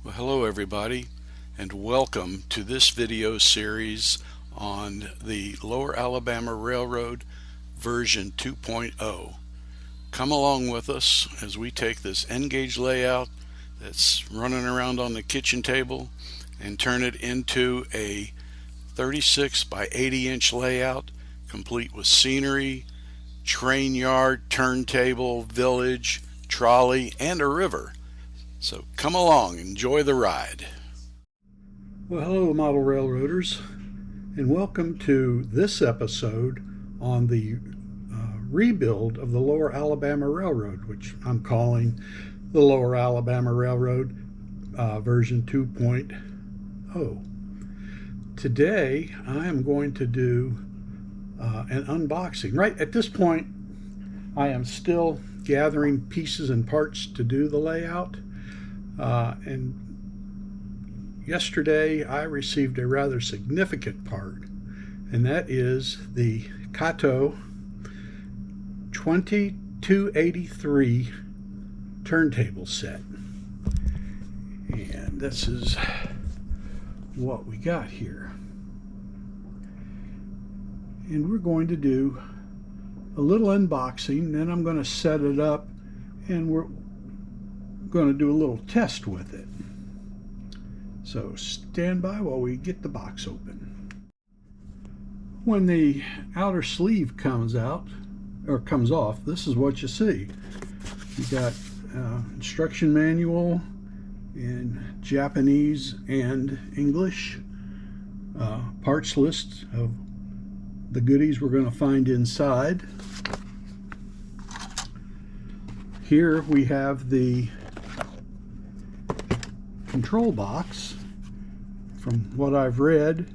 Well, hello everybody, and welcome to this video series on the Lower Alabama Railroad version 2.0. Come along with us as we take this N-gauge layout that's running around on the kitchen table and turn it into a 36 by 80 inch layout complete with scenery, train yard, turntable, village, trolley, and a river. So come along, enjoy the ride. Well, hello model railroaders, and welcome to this episode on the rebuild of the Lower Alabama Railroad, which I'm calling the Lower Alabama Railroad version 2.0. Today I am going to do an unboxing. Right at this point I am still gathering pieces and parts to do the layout. And yesterday I received a rather significant part, and that is the Kato 2283 turntable set. And this is what we got here. And we're going to do a little unboxing, then I'm going to set it up, and we're going to do a little test with it. So stand by while we get the box open. When the outer sleeve comes out or comes off, this is what you see. You got instruction manual in Japanese and English, parts list of the goodies we're going to find inside. Here we have the control box. From what I've read,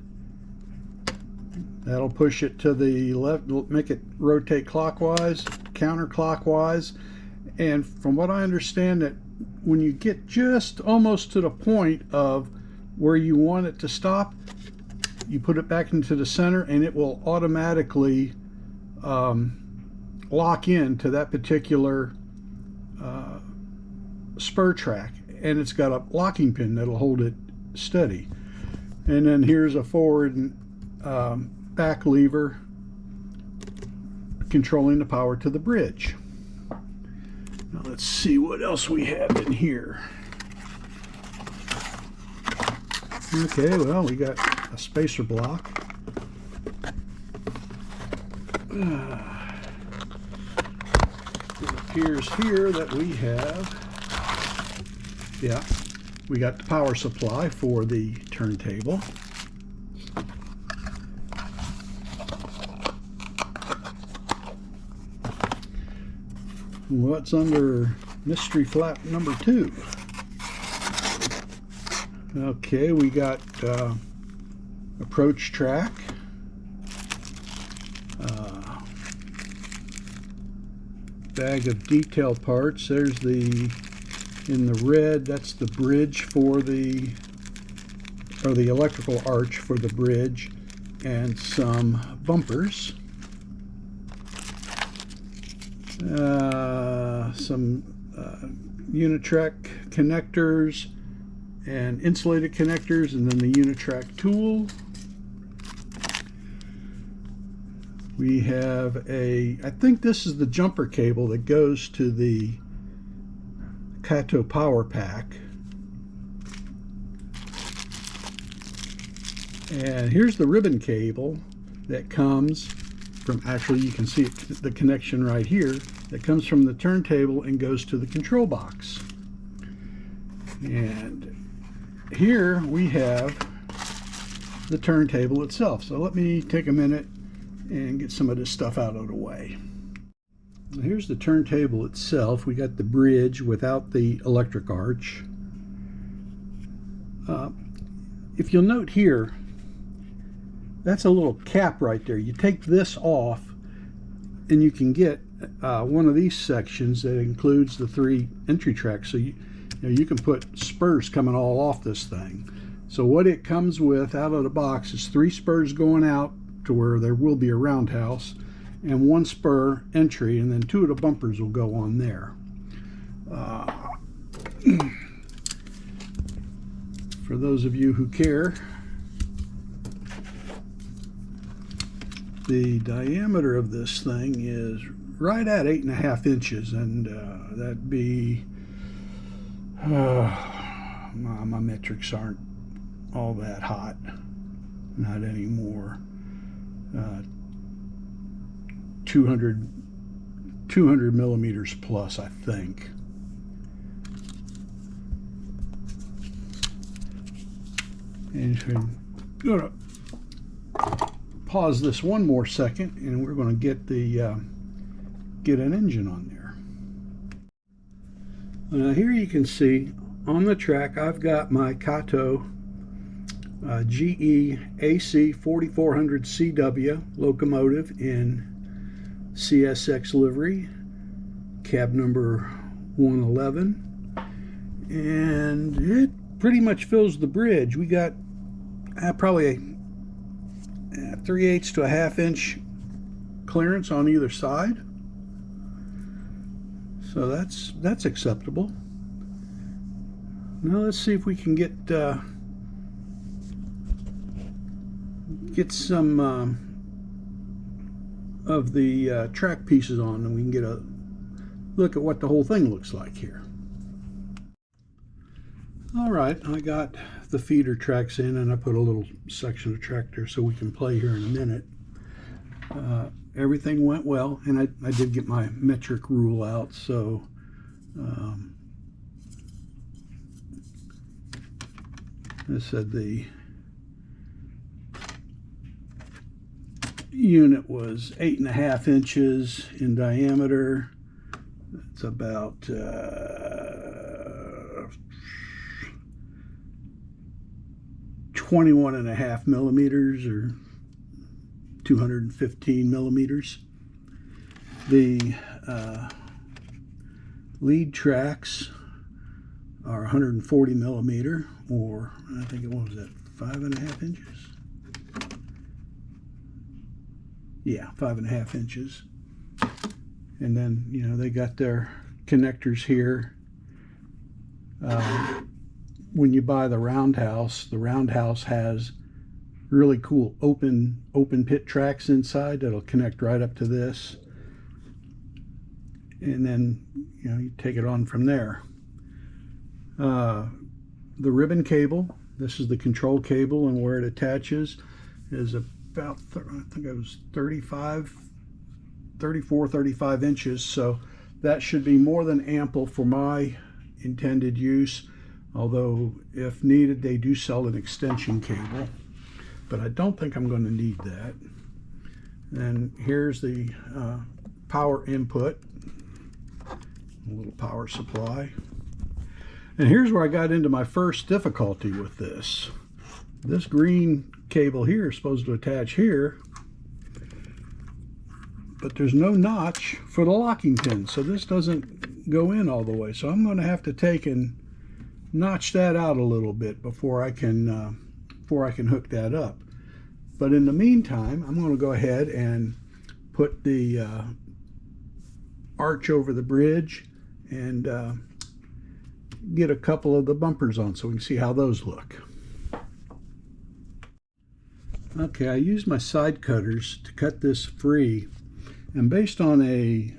that'll push it to the left, make it rotate clockwise, counterclockwise, and from what I understand, that when you get just almost to the point of where you want it to stop, you put it back into the center and it will automatically lock in to that particular spur track, and it's got a locking pin that'll hold it steady. And then here's a forward and back lever controlling the power to the bridge. Now let's see what else we have in here. Okay, well, we got a spacer block. It appears here that we have, yeah, we got the power supply for the turntable. What's under mystery flap number 2? Okay, we got approach track, bag of detail parts. There's the, in the red, that's the bridge for the, or the electrical arch for the bridge, and some bumpers, some Unitrack connectors and insulated connectors, and then the Unitrack tool. We have a, I think this is the jumper cable that goes to the Kato power pack. And here's the ribbon cable that comes from, actually you can see it, the connection right here, that comes from the turntable and goes to the control box. And here we have the turntable itself. So let me take a minute and get some of this stuff out of the way. Here's the turntable itself. We got the bridge without the electric arch. If you'll note here, that's a little cap right there. You take this off and you can get one of these sections that includes the 3 entry tracks. So you can put spurs coming all off this thing. So what it comes with out of the box is 3 spurs going out to where there will be a roundhouse, and 1 spur entry, and then 2 of the bumpers will go on there. for those of you who care, the diameter of this thing is right at 8.5 inches, and that'd be my metrics aren't all that hot, not anymore. 200 millimeters plus, I think. And I'm gonna pause this one more second, and we're going to get an engine on there. Now here you can see on the track I've got my Kato GE AC 4400 CW locomotive in CSX livery, cab number 111, and it pretty much fills the bridge. We got probably a 3/8 to a 1/2 inch clearance on either side, so that's acceptable. Now let's see if we can get some of the track pieces on, and we can get a look at what the whole thing looks like here. All right, I got the feeder tracks in, and I put a little section of track there so we can play here in a minute. Everything went well, and I did get my metric rule out, so I said the unit was 8.5 inches in diameter. It's about 21.5 millimeters, or 215 millimeters. The lead tracks are 140 millimeter, or I think it was at 5.5 inches. Yeah, 5.5 inches. And then, you know, they got their connectors here. When you buy the roundhouse has really cool open pit tracks inside that'll connect right up to this, and then, you know, you take it on from there. The ribbon cable, this is the control cable, and where it attaches is about, I think it was 34, 35 inches, so that should be more than ample for my intended use, although if needed they do sell an extension cable, but I don't think I'm going to need that. And here's the power input, a little power supply. And here's where I got into my first difficulty with this. This green cable here is supposed to attach here, but there's no notch for the locking pin, so this doesn't go in all the way. So I'm going to have to take and notch that out a little bit before I can hook that up. But in the meantime, I'm going to go ahead and put the arch over the bridge and get a couple of the bumpers on so we can see how those look. Okay, I used my side cutters to cut this free, and based on a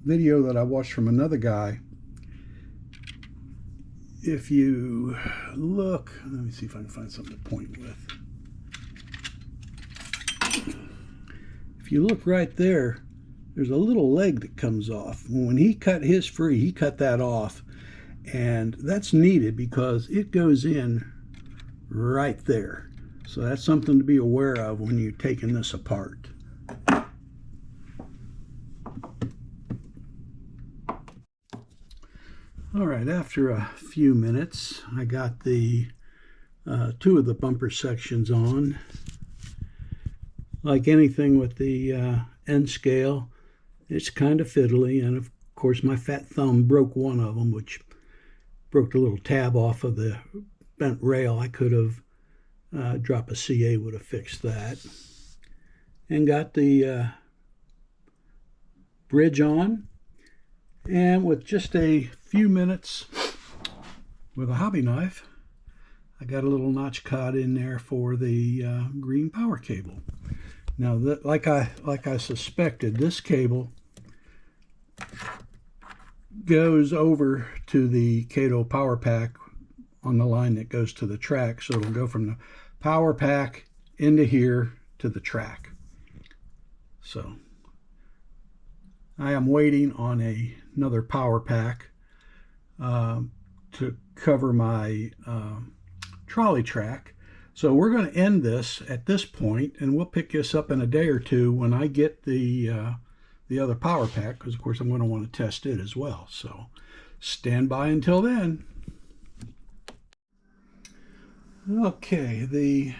video that I watched from another guy, if you look, let me see if I can find something to point with. If you look right there, there's a little leg that comes off. When he cut his free, he cut that off, and that's needed because it goes in right there. So that's something to be aware of when you're taking this apart. All right, after a few minutes, I got the two of the bumper sections on. Like anything with the end scale, it's kind of fiddly, and of course my fat thumb broke one of them, which broke the little tab off of the bent rail. I could have dropped a CA, would have fixed that. And got the bridge on, and with just a few minutes with a hobby knife, I got a little notch cut in there for the green power cable. Now, like I suspected, this cable goes over to the Kato power pack on the line that goes to the track. So it'll go from the power pack into here to the track. So I am waiting on another power pack to cover my trolley track. So we're going to end this at this point, and we'll pick this up in a day or two when I get the other power pack, because of course I'm going to want to test it as well. So stand by until then. Okay, the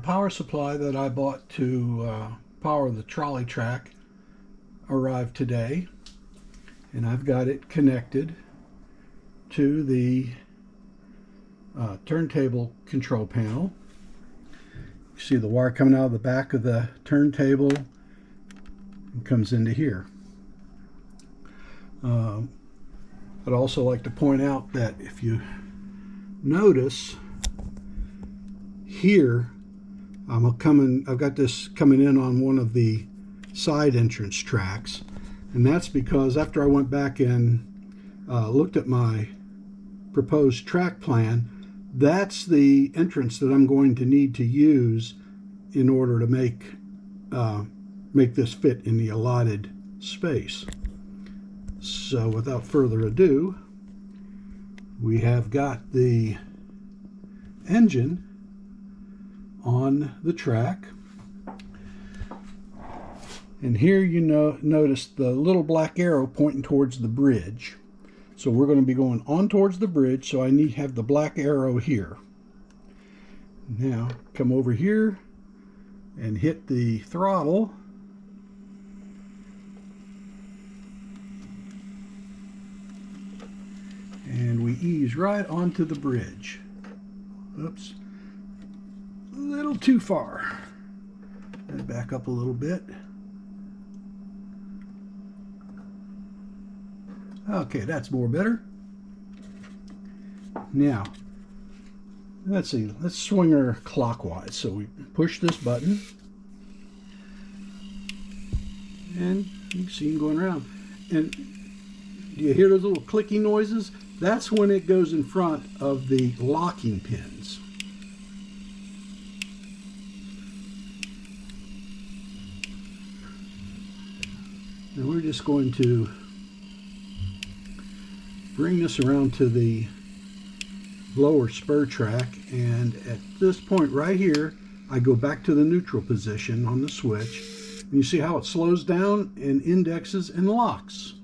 power supply that I bought to power the trolley track arrived today, and I've got it connected to the turntable control panel. You see the wire coming out of the back of the turntable and comes into here. I'd also like to point out that if you notice here, I've got this coming in on one of the side entrance tracks, and that's because after I went back and looked at my proposed track plan, that's the entrance that I'm going to need to use in order to make this fit in the allotted space. So without further ado, we have got the engine on the track, and here you notice the little black arrow pointing towards the bridge. So we're going to be going on towards the bridge, so I need to have the black arrow here. Now come over here and hit the throttle, and we ease right onto the bridge. Oops, a little too far. Let me back up a little bit. Okay, that's more better. Now, let's see, let's swing her clockwise. So we push this button, and you can see him going around. And do you hear those little clicking noises? That's when it goes in front of the locking pins. And we're just going to bring this around to the lower spur track, and at this point right here I go back to the neutral position on the switch, and you see how it slows down and indexes and locks.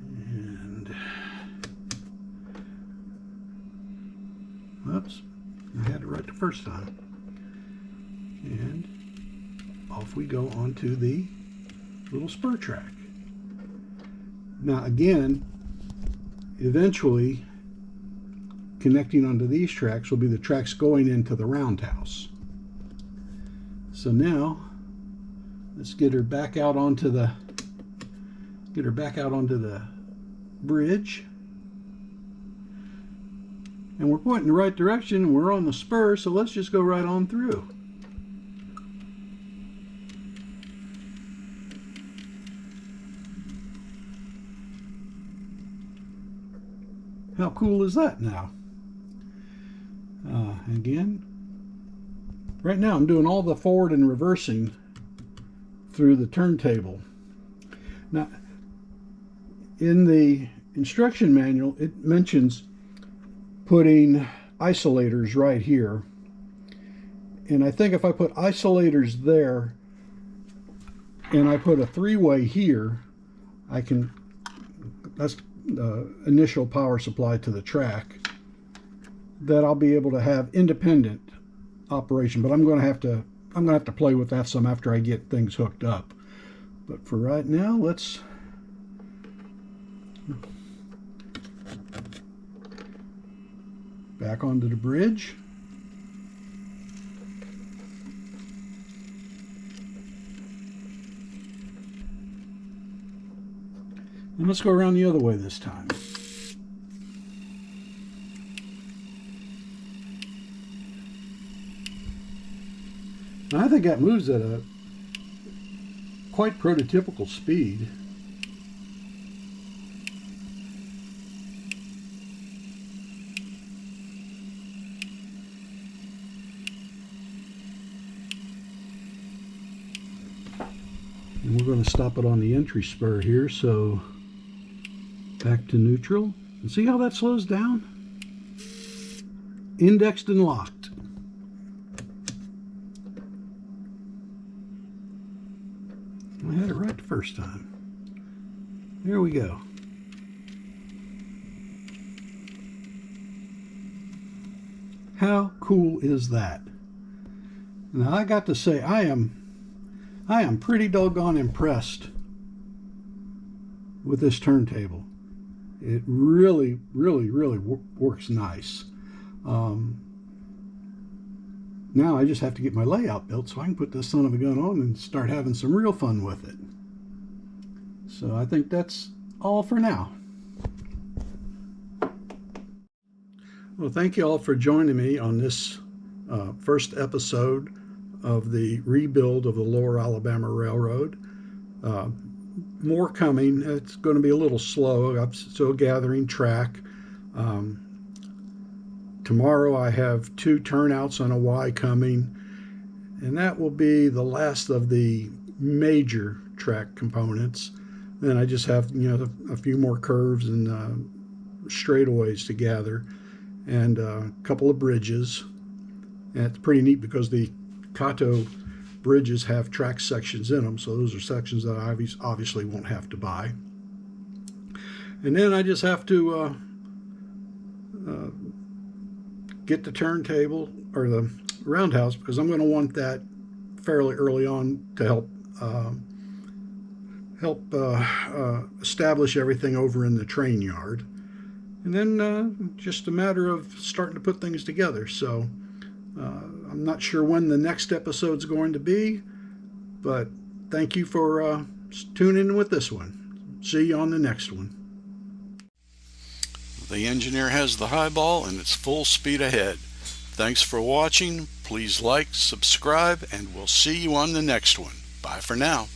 And oops, I had it right the first time. And off we go onto the little spur track. Now again, eventually connecting onto these tracks will be the tracks going into the roundhouse. So now let's get her back out onto the bridge. And we're pointing the right direction and we're on the spur, so let's just go right on through. How cool is that now? Again, right now I'm doing all the forward and reversing through the turntable. Now, in the instruction manual, it mentions putting isolators right here. And I think if I put isolators there and I put a three-way here, that's the initial power supply to the track, that I'll be able to have independent operation. But I'm going to have to play with that some after I get things hooked up. But for right now, let's back onto the bridge. And let's go around the other way this time. And I think that moves at a quite prototypical speed. And we're going to stop it on the entry spur here, so back to neutral. And see how that slows down? Indexed and locked. I had it right the first time. There we go. How cool is that? Now I got to say, I am pretty doggone impressed with this turntable. It really works nice. Now I just have to get my layout built so I can put this son of a gun on and start having some real fun with it. So I think that's all for now. Well, thank you all for joining me on this first episode of the rebuild of the Lower Alabama Railroad. More coming. It's going to be a little slow. I'm still gathering track. Tomorrow I have 2 turnouts on a Y coming, and that will be the last of the major track components. Then I just have a few more curves and straightaways to gather, and a couple of bridges. And it's pretty neat because the Kato bridges have track sections in them, so those are sections that I obviously won't have to buy. And then I just have to get the turntable or the roundhouse, because I'm going to want that fairly early on to help establish everything over in the train yard. And then just a matter of starting to put things together. So I'm not sure when the next episode's going to be, but thank you for tuning in with this one. See you on the next one. The engineer has the high ball and it's full speed ahead. Thanks for watching. Please like, subscribe, and we'll see you on the next one. Bye for now.